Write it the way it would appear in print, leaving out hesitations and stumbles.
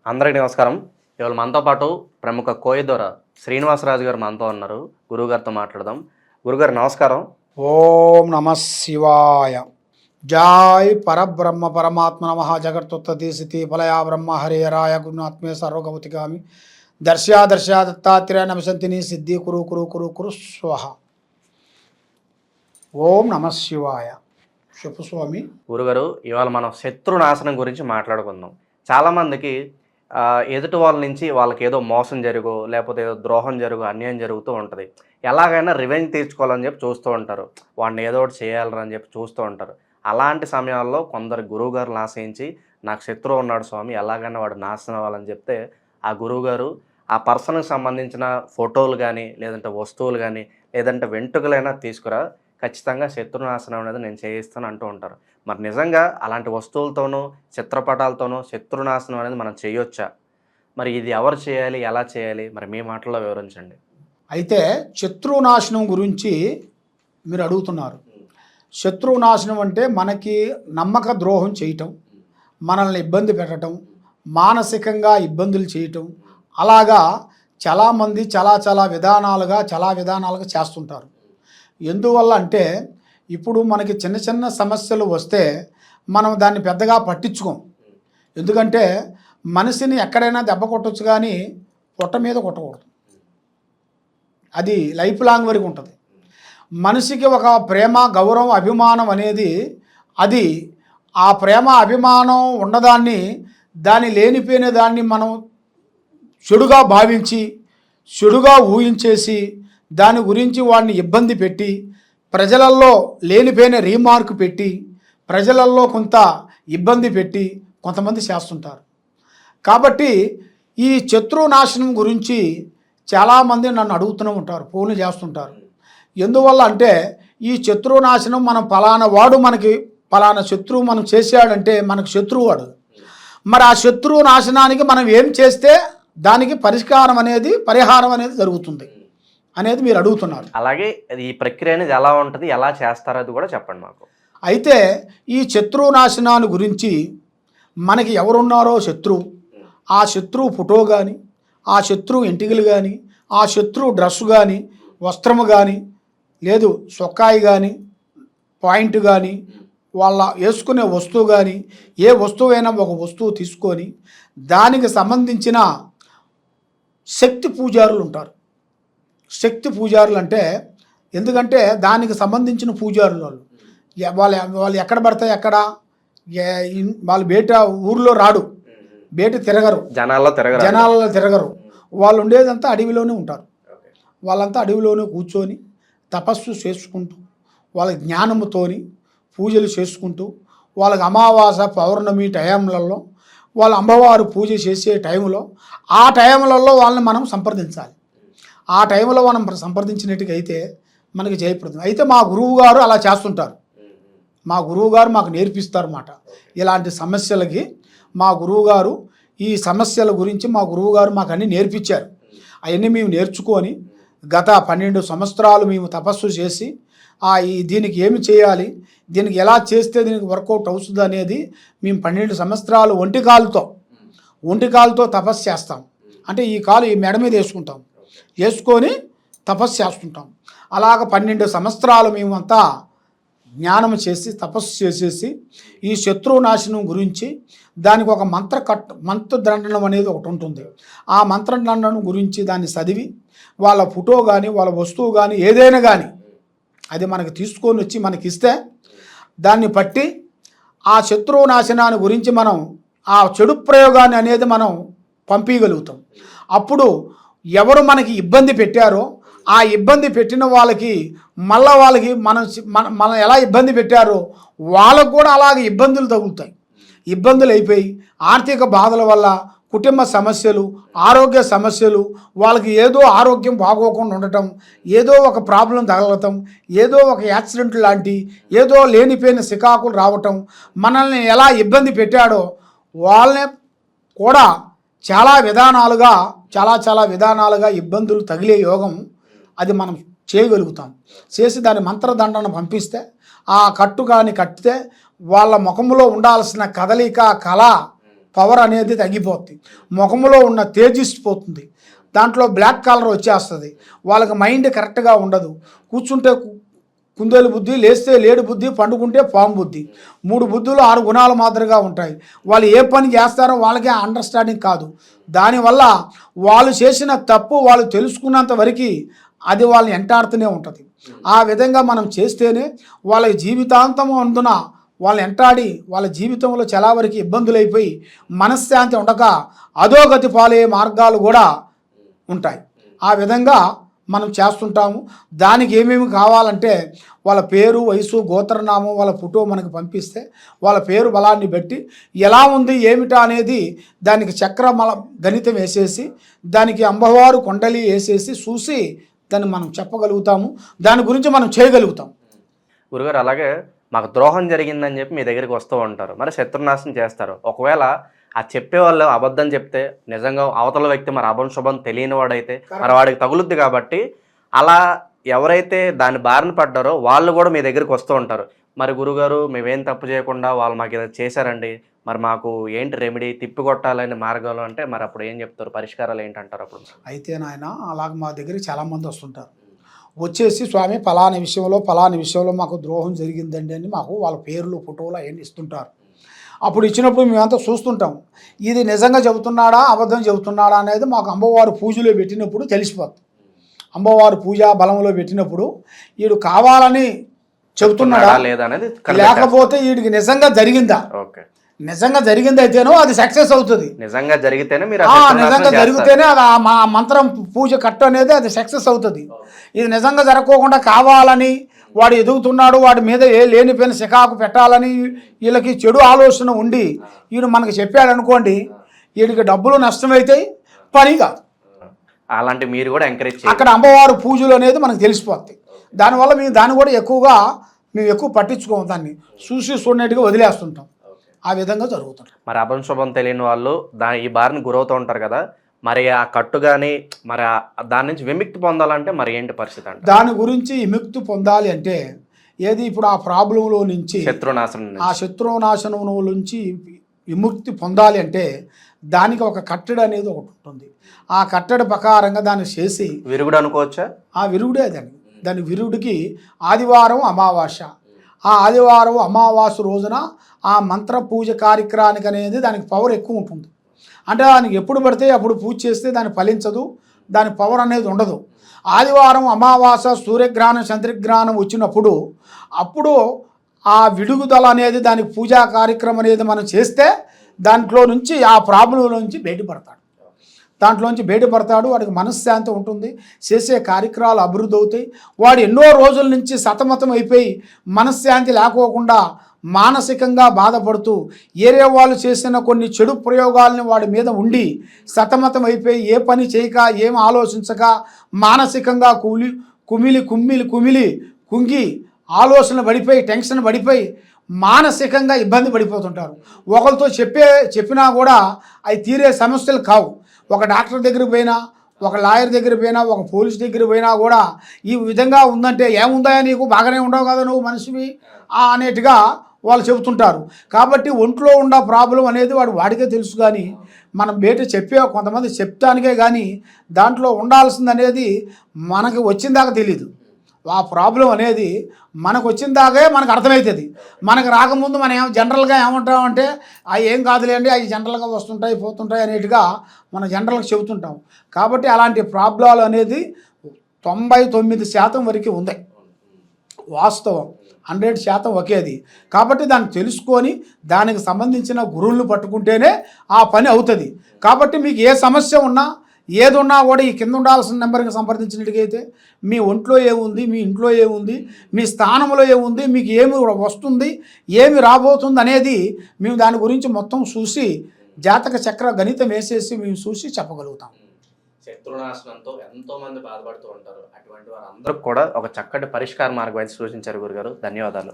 అందరికీ నమస్కారం. ఇవాళ మనతో పాటు ప్రముఖ కోయదొర శ్రీనివాసరాజు గారు మనతో ఉన్నారు. గురువుగారితో మాట్లాడదాం. గురుగారు నమస్కారం. ఓం నమ శివాయ. జై పరబ్రహ్మ పరమాత్మ నమ. జగత్తుత్పత్తి స్థితి ఫలయా బ్రహ్మ హరిహరాయ గురునాత్మే సర్వగౌతిగామి దర్శా దత్తాత్రేయ నమసంతిని సిద్ధి కురు కురు కురు కురు స్వహ. ఓం నమ శివాయ. చెప్పు స్వామి. గురుగారు, ఇవాళ మనం శత్రునాశనం గురించి మాట్లాడుకుందాం. చాలామందికి ఎదుటి వాళ్ళ నుంచి వాళ్ళకి ఏదో మోసం జరుగు, లేకపోతే ఏదో ద్రోహం జరుగు, అన్యాయం జరుగుతూ ఉంటుంది. ఎలాగైనా రివెంజ్ తీర్చుకోవాలని చెప్పి చూస్తూ ఉంటారు. వాడిని ఏదో ఒకటి చేయాలని చెప్పి చూస్తూ ఉంటారు. అలాంటి సమయాల్లో కొందరు గురువుగారులు ఆశ్రయించి నాకు శత్రువు ఉన్నాడు స్వామి, ఎలాగైనా వాడు నాశనం అవ్వాలని చెప్తే ఆ గురువుగారు ఆ పర్సన్కి సంబంధించిన ఫోటోలు కానీ, లేదంటే వస్తువులు కానీ, లేదంటే వెంట్రుకలైనా తీసుకురా, ఖచ్చితంగా శత్రునాశనం అనేది నేను చేయిస్తాను అంటూ ఉంటారు. మరి నిజంగా అలాంటి వస్తువులతోనూ చిత్రపటాలతోనూ శత్రునాశనం అనేది మనం చేయొచ్చా? మరి ఇది ఎవరు చేయాలి, ఎలా చేయాలి? మరి మీ మాటల్లో వివరించండి. అయితే శత్రునాశనం గురించి మీరు అడుగుతున్నారు. శత్రునాశనం అంటే మనకి నమ్మక ద్రోహం చేయటం, మనల్ని ఇబ్బంది పెట్టడం, మానసికంగా ఇబ్బందులు చేయటం, అలాగా చాలామంది చాలా విధానాలుగా చేస్తుంటారు. ఎందువల్ల అంటే ఇప్పుడు మనకి చిన్న చిన్న సమస్యలు వస్తే మనం దాన్ని పెద్దగా పట్టించుకోం. ఎందుకంటే మనిషిని ఎక్కడైనా దెబ్బ కొట్టచ్చు కానీ పొట్ట మీద కొట్టకూడదు. అది లైఫ్ లాంగ్ వరకు ఉంటుంది. మనిషికి ఒక ప్రేమ, గౌరవం, అభిమానం అనేది అది ఆ ప్రేమ అభిమానం ఉన్నదాన్ని, దాన్ని లేనిపోయిన దాన్ని మనం చెడుగా భావించి, చెడుగా ఊహించేసి, దాని గురించి వాడిని ఇబ్బంది పెట్టి, ప్రజలల్లో లేనిపోయిన రీమార్క్ పెట్టి, ప్రజలల్లో కొంత ఇబ్బంది పెట్టి కొంతమంది చేస్తుంటారు. కాబట్టి ఈ శత్రునాశనం గురించి చాలామంది నన్ను అడుగుతూనే ఉంటారు, ఫోన్లు చేస్తుంటారు. ఎందువల్ల అంటే ఈ శత్రునాశనం మనం ఫలానా వాడు మనకి ఫలానా శత్రువు మనం చేసాడంటే మనకు శత్రువు వాడు. మరి ఆ శత్రువు నాశనానికి మనం ఏం చేస్తే దానికి పరిహారం అనేది జరుగుతుంది అనేది మీరు అడుగుతున్నారు. అలాగే ఈ ప్రక్రియ అనేది ఎలా ఉంటుంది, ఎలా చేస్తారో అది కూడా చెప్పండి మాకు. అయితే ఈ శత్రునాశనాన్ని గురించి మనకి ఎవరున్నారో శత్రువు, ఆ శత్రువు ఫోటో కానీ, ఆ శత్రువు ఎంటికలు కానీ, ఆ శత్రువు డ్రెస్సు కానీ, వస్త్రము కానీ, లేదు సొక్కాయి కానీ, పాయింట్ కానీ, వాళ్ళ వేసుకునే వస్తువు కానీ, ఏ వస్తువైనా ఒక వస్తువు తీసుకొని దానికి సంబంధించిన శక్తి పూజారులు ఉంటారు. శక్తి పూజారులు అంటే ఎందుకంటే దానికి సంబంధించిన పూజారులు వాళ్ళు ఎక్కడ పడతాయి అక్కడ వాళ్ళు బయట ఊర్లో రాడు, బయట తిరగరు, జనాలలో తిరగరు. వాళ్ళు ఉండేదంతా అడవిలోనే ఉంటారు. వాళ్ళంతా అడవిలోనే కూర్చొని తపస్సు చేసుకుంటూ, వాళ్ళ జ్ఞానముతోని పూజలు చేసుకుంటూ, వాళ్ళకి అమావాస పౌర్ణమి టైంలలో వాళ్ళ అమ్మవారు పూజ చేసే టైంలో ఆ టైంలలో వాళ్ళని మనం సంప్రదించాలి. ఆ టైంలో మనం సంప్రదించినట్టుగా అయితే మనకి జయప్రదం. అయితే మా గురువు గారు అలా చేస్తుంటారు. మా గురువు గారు మాకు నేర్పిస్తారు అన్నమాట. ఇలాంటి సమస్యలకి మా గురువు గారు ఈ సమస్యల గురించి మా గురువు గారు మాకు అన్నీ నేర్పించారు. అవన్నీ మేము నేర్చుకొని గత 12 సంవత్సరాలు మేము తపస్సు చేసి దీనికి ఏమి చేయాలి, దీనికి ఎలా చేస్తే దీనికి వర్కౌట్ అవుతుంది అనేది మేము 12 సంవత్సరాలు ఒంటి కాలుతో తపస్సు చేస్తాం. అంటే ఈ కాలు ఈ మెడ మీద వేసుకొని తపస్సు చేస్తుంటాం. అలాగ 12 సంవత్సరాలు మేమంతా జ్ఞానం చేసి తపస్సు చేసేసి ఈ శత్రునాశనం గురించి దానికి ఒక మంత్రదండనం అనేది ఒకటి ఉంటుంది. ఆ మంత్రదండనం గురించి దాన్ని చదివి వాళ్ళ ఫోటో కానీ, వాళ్ళ వస్తువు కానీ, ఏదైనా కానీ అది మనకి తీసుకొని వచ్చి మనకి ఇస్తే దాన్ని బట్టి ఆ శత్రునాశనాన్ని గురించి మనం ఆ చెడు ప్రయోగాన్ని అనేది మనం పంపించగలుగుతాం. అప్పుడు ఎవరు మనకి ఇబ్బంది పెట్టారో ఆ ఇబ్బంది పెట్టిన వాళ్ళకి వాళ్ళకి మనం ఎలా ఇబ్బంది పెట్టారో వాళ్ళకు కూడా అలాగే ఇబ్బందులు తగులుతాయి. ఇబ్బందులు అయిపోయి ఆర్థిక బాధల వల్ల, కుటుంబ సమస్యలు, ఆరోగ్య సమస్యలు, వాళ్ళకి ఏదో ఆరోగ్యం బాగోకుండా ఉండటం, ఏదో ఒక ప్రాబ్లం తగలటం, ఏదో ఒక యాక్సిడెంట్ లాంటి ఏదో లేనిపోయిన సికాకులు రావటం, మనల్ని ఎలా ఇబ్బంది పెట్టాడో వాళ్ళని కూడా చాలా విధానాలుగా ఇబ్బందులు తగిలే యోగం అది మనం చేయగలుగుతాం. చేసి దాని మంత్రదండను పంపిస్తే ఆ కట్టు కానీ కట్టితే వాళ్ళ ముఖంలో ఉండాల్సిన కదలిక, కళ పవర్ అనేది తగ్గిపోతుంది, ముఖంలో ఉన్న తేజిస్పోతుంది, దాంట్లో బ్లాక్ కలర్ వచ్చేస్తుంది, వాళ్ళకి మైండ్ కరెక్ట్గా ఉండదు, కూర్చుంటే కుందేలు బుద్ధి, లేస్తే లేడు బుద్ధి, పండుకుంటే పాము బుద్ధి, 3 బుద్ధులు 6 గుణాలు మాదిరిగా ఉంటాయి. వాళ్ళు ఏ పని చేస్తారో వాళ్ళకే అండర్స్టాండింగ్ కాదు. దానివల్ల వాళ్ళు చేసిన తప్పు వాళ్ళు తెలుసుకున్నంత వరకు అది వాళ్ళని వెంటాడుతూనే ఉంటుంది. ఆ విధంగా మనం చేస్తేనే వాళ్ళ జీవితాంతం అందున వాళ్ళు వెంటాడి వాళ్ళ జీవితంలో చాలా వరకు ఇబ్బందులు అయిపోయి మనశ్శాంతి ఉండక అధోగతి పాలయ్యే మార్గాలు కూడా ఉంటాయి. ఆ విధంగా మనం చేస్తుంటాము. దానికి ఏమేమి కావాలంటే వాళ్ళ పేరు, వయసు, గోత్రనామం, వాళ్ళ ఫోటో మనకు పంపిస్తే వాళ్ళ పేరు బలాన్ని బట్టి ఎలా ఉంది ఏమిటా అనేది దానికి చక్రమల గణితం వేసేసి దానికి అమ్మవారు కొండలి వేసేసి చూసి దాన్ని మనం చెప్పగలుగుతాము, దాని గురించి మనం చేయగలుగుతాం. గురుగారు, అలాగే మాకు ద్రోహం జరిగిందని చెప్పి మీ దగ్గరికి వస్తూ ఉంటారు, మరి శత్రునాశనం చేస్తారు. ఒకవేళ ఆ చెప్పేవాళ్ళు అబద్ధం చెప్తే నిజంగా అవతల వ్యక్తి మరి అభం తెలియని వాడైతే మరి వాడికి తగులుద్ది. కాబట్టి అలా ఎవరైతే దాని బారిన పడ్డారో వాళ్ళు కూడా మీ దగ్గరికి వస్తూ ఉంటారు. మరి గురుగారు, మేమేం తప్పు చేయకుండా వాళ్ళు మాకు ఏదో చేశారండి, మరి మాకు ఏంటి రెమెడీ, తిప్పికొట్టాలని మార్గాలు అంటే మరి అప్పుడు ఏం చెప్తారు, పరిష్కారాలు ఏంటంటారు అప్పుడు? అయితే నాయన అలాగ మా దగ్గరికి చాలామంది వస్తుంటారు, వచ్చేసి స్వామి ఫలాని విషయంలో మాకు ద్రోహం జరిగిందండి అని మాకు వాళ్ళ పేర్లు, ఫోటోలు అవన్నీ ఇస్తుంటారు. అప్పుడు ఇచ్చినప్పుడు మేమంతా చూస్తుంటాం, ఇది నిజంగా చెబుతున్నాడా అబద్ధం చెబుతున్నాడా అనేది మాకు అమ్మవారు పూజలో పెట్టినప్పుడు తెలిసిపోతుంది. అమ్మవారు పూజా బలంలో పెట్టినప్పుడు వీడు కావాలని చెబుతున్నాడా లేదనేది, లేకపోతే వీడికి నిజంగా జరిగిందా, నిజంగా జరిగింది అయితేనో అది సక్సెస్ అవుతుంది. నిజంగా జరిగితేనే నిజంగా జరిగితేనే అది ఆ మంత్రం పూజ కట్టు అనేది అది సక్సెస్ అవుతుంది. ఇది నిజంగా జరగకోకుండా కావాలని వాడు ఎదుగుతున్నాడు, వాడి మీద ఏ లేనిపోయిన శికాకు పెట్టాలని వీళ్ళకి చెడు ఆలోచన ఉండి వీడు మనకి చెప్పాడు అనుకోండి, వీడికి డబ్బులు నష్టమైతాయి, పని కాదు. అలాంటి మీరు కూడా ఎంకరేజ్ అక్కడ అమ్మవారు పూజలు అనేది మనకు తెలిసిపోతాయి. దానివల్ల మేము దాన్ని కూడా మేము ఎక్కువ పట్టించుకోము, దాన్ని చూడనట్టుగా వదిలేస్తుంటాం. ఆ విధంగా జరుగుతుంది. మరి అభంశుభం తెలియని వాళ్ళు ఈ బారిని గురవుతూ ఉంటారు కదా, మరి ఆ కట్టు కానీ మరి దాని నుంచి విముక్తి పొందాలంటే మరి ఏంటి పరిస్థితి అంటే? దాని గురించి విముక్తి పొందాలి అంటే ఏది ఇప్పుడు ఆ ప్రాబ్లంలో నుంచి శత్రునాశనం నుంచి విముక్తి పొందాలి అంటే దానికి ఒక కట్టడి అనేది ఒకటి ఉంటుంది. ఆ కట్టడి ప్రకారంగా దాన్ని చేసి విరుగుడు అనుకోవచ్చా? ఆ విరుగుడే దాని విరుగుడికి ఆదివారం అమావాస్య, ఆ ఆదివారం అమావాస్య రోజున ఆ మంత్ర పూజ కార్యక్రమానికి అనేది దానికి పవర్ ఎక్కువ ఉంటుంది. అంటే దానికి ఎప్పుడు పడితే అప్పుడు పూజ చేస్తే దాన్ని ఫలించదు, దాని పవర్ అనేది ఉండదు. ఆదివారం అమావాస్య సూర్యగ్రహణం చంద్రగ్రహణం వచ్చినప్పుడు అప్పుడు ఆ విడుగుదల అనేది దానికి పూజా కార్యక్రమం అనేది మనం చేస్తే దాంట్లో నుంచి ఆ ప్రాబ్లంలో నుంచి బయటపడతాడు. వాడికి మనశ్శాంతి ఉంటుంది, చేసే కార్యక్రమాలు అభివృద్ధి అవుతాయి. వాడు ఎన్నో రోజుల నుంచి సతమతం అయిపోయి మనశ్శాంతి లేకోకుండా మానసికంగా బాధపడుతూ ఏరే వాళ్ళు చేసిన కొన్ని చెడు ప్రయోగాలని వాడి మీద ఉండి సతమతం అయిపోయి ఏ పని చేయక ఏం ఆలోచించక మానసికంగా కుంగి ఆలోచన పడిపోయి టెన్షన్ పడిపోయి మానసికంగా ఇబ్బంది పడిపోతుంటారు. ఒకరితో చెప్పినా కూడా అవి తీరే సమస్యలు కావు. ఒక డాక్టర్ దగ్గరికి పోయినా, ఒక లాయర్ దగ్గర పోయినా, ఒక పోలీస్ దగ్గర పోయినా కూడా ఈ విధంగా ఉందంటే ఏముందా నీకు, బాగానే ఉండవు కదా నువ్వు మనిషివి అనేట్టుగా వాళ్ళు చెబుతుంటారు. కాబట్టి ఒంట్లో ఉన్న ప్రాబ్లం అనేది వాడికే తెలుసు. కానీ మనం బయట కొంతమంది చెప్తానికే కానీ దాంట్లో ఉండాల్సింది అనేది మనకి వచ్చిందాకా తెలీదు. ఆ ప్రాబ్లం అనేది మనకు వచ్చిందాకే మనకు అర్థమవుతుంది. మనకు రాకముందు మనం జనరల్గా ఏమంటామంటే అవి ఏం కాదులేండి, అవి జనరల్గా వస్తుంటాయి పోతుంటాయి అనేట్టుగా మనం జనరల్గా చెబుతుంటాం. కాబట్టి అలాంటి ప్రాబ్లాలు అనేది 99% వరకు ఉంది. వాస్తవం 100% ఒకేది. కాబట్టి దాన్ని తెలుసుకొని దానికి సంబంధించిన గురువులను పట్టుకుంటేనే ఆ పని అవుతుంది. కాబట్టి మీకు ఏ సమస్య ఉన్నా ఏది ఉన్నా కూడా ఈ కింద ఉండాల్సిన నెంబర్కి సంప్రదించినట్టుగైతే మీ ఒంట్లో ఏముంది, మీ ఇంట్లో ఏముంది, మీ స్థానంలో ఏముంది, మీకు ఏమి వస్తుంది, ఏమి రాబోతుంది అనేది మేము దాని గురించి మొత్తం చూసి జాతక చక్ర గణితం వేసేసి మేము చూసి చెప్పగలుగుతాం. శత్రునాశనంతో ఎంతో మంది బాధపడుతూ ఉంటారు. అటువంటి వారందరూ కూడా ఒక చక్కటి పరిష్కార మార్గం అయితే సూచించారు గురుగారు. ధన్యవాదాలు.